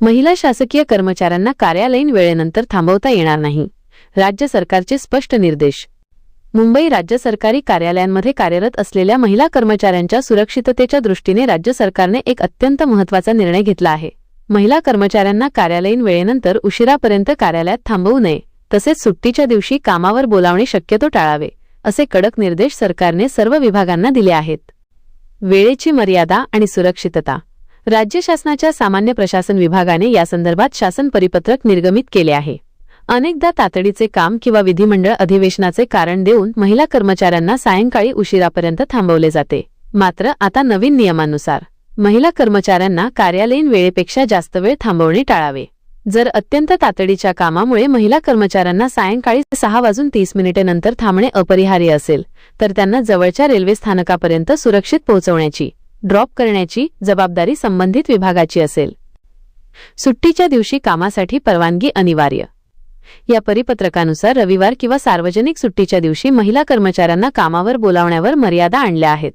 महिला शासकीय कर्मचाऱ्यांना कार्यालयीन वेळेनंतर थांबवता येणार नाही. राज्य सरकारचे स्पष्ट निर्देश. मुंबई राज्य सरकारी कार्यालयांमध्ये कार्यरत असलेल्या महिला कर्मचाऱ्यांच्या सुरक्षिततेच्या दृष्टीने राज्य सरकारने एक अत्यंत महत्त्वाचा निर्णय घेतला आहे. महिला कर्मचाऱ्यांना कार्यालयीन वेळेनंतर उशिरापर्यंत कार्यालयात थांबवू नये, तसेच सुट्टीच्या दिवशी कामावर बोलावणे शक्यतो टाळावे, असे कडक निर्देश सरकारने सर्व विभागांना दिले आहेत. वेळेची मर्यादा आणि सुरक्षितता. राज्य शासनाच्या सामान्य प्रशासन विभागाने यासंदर्भात शासन परिपत्रक निर्गमित केले आहे. अनेकदा तातडीचे काम किंवा विधिमंडळ अधिवेशनाचे कारण देऊन महिला कर्मचाऱ्यांना सायंकाळी उशिरापर्यंत थांबवले जाते. मात्र आता नवीन नियमानुसार महिला कर्मचाऱ्यांना कार्यालयीन वेळेपेक्षा जास्त वेळ थांबवणे टाळावे. जर अत्यंत तातडीच्या कामामुळे महिला कर्मचाऱ्यांना सायंकाळी 6:30 नंतर थांबणे अपरिहार्य असेल, तर त्यांना जवळच्या रेल्वे स्थानकापर्यंत सुरक्षित पोहोचवण्याची, ड्रॉप करण्याची जबाबदारी संबंधित विभागाची असेल. सुट्टीच्या दिवशी कामासाठी परवानगी अनिवार्य. या परिपत्रकानुसार रविवार किंवा सार्वजनिक सुट्टीच्या दिवशी महिला कर्मचाऱ्यांना कामावर बोलावण्यावर मर्यादा आणल्या आहेत.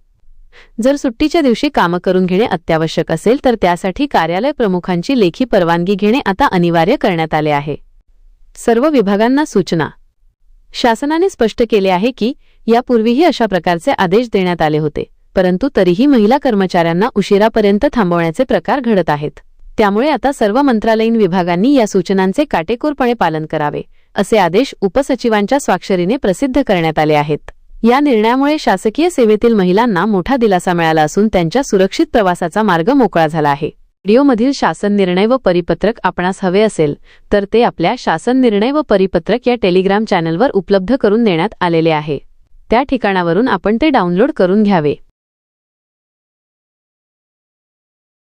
जर सुट्टीच्या दिवशी काम करून घेणे अत्यावश्यक असेल तर त्यासाठी कार्यालय प्रमुखांची लेखी परवानगी घेणे आता अनिवार्य करण्यात आले आहे. सर्व विभागांना सूचना. शासनाने स्पष्ट केले आहे की यापूर्वीही अशा प्रकारचे आदेश देण्यात आले होते, परंतु तरीही महिला कर्मचाऱ्यांना उशिरापर्यंत थांबवण्याचे प्रकार घडत आहेत. त्यामुळे आता सर्व मंत्रालयीन विभागांनी या सूचनांचे काटेकोरपणे पालन करावे, असे आदेश उपसचिवांच्या स्वाक्षरीने प्रसिद्ध करण्यात आले आहेत. या निर्णयामुळे शासकीय सेवेतील महिलांना मोठा दिलासा मिळाला असून त्यांच्या सुरक्षित प्रवासाचा मार्ग मोकळा झाला आहे. व्हिडिओमधील शासन निर्णय व परिपत्रक आपणास हवे असेल तर ते आपल्या शासन निर्णय व परिपत्रक या टेलिग्राम चॅनलवर उपलब्ध करून देण्यात आलेले आहे. त्या ठिकाणावरून आपण ते डाउनलोड करून घ्यावे.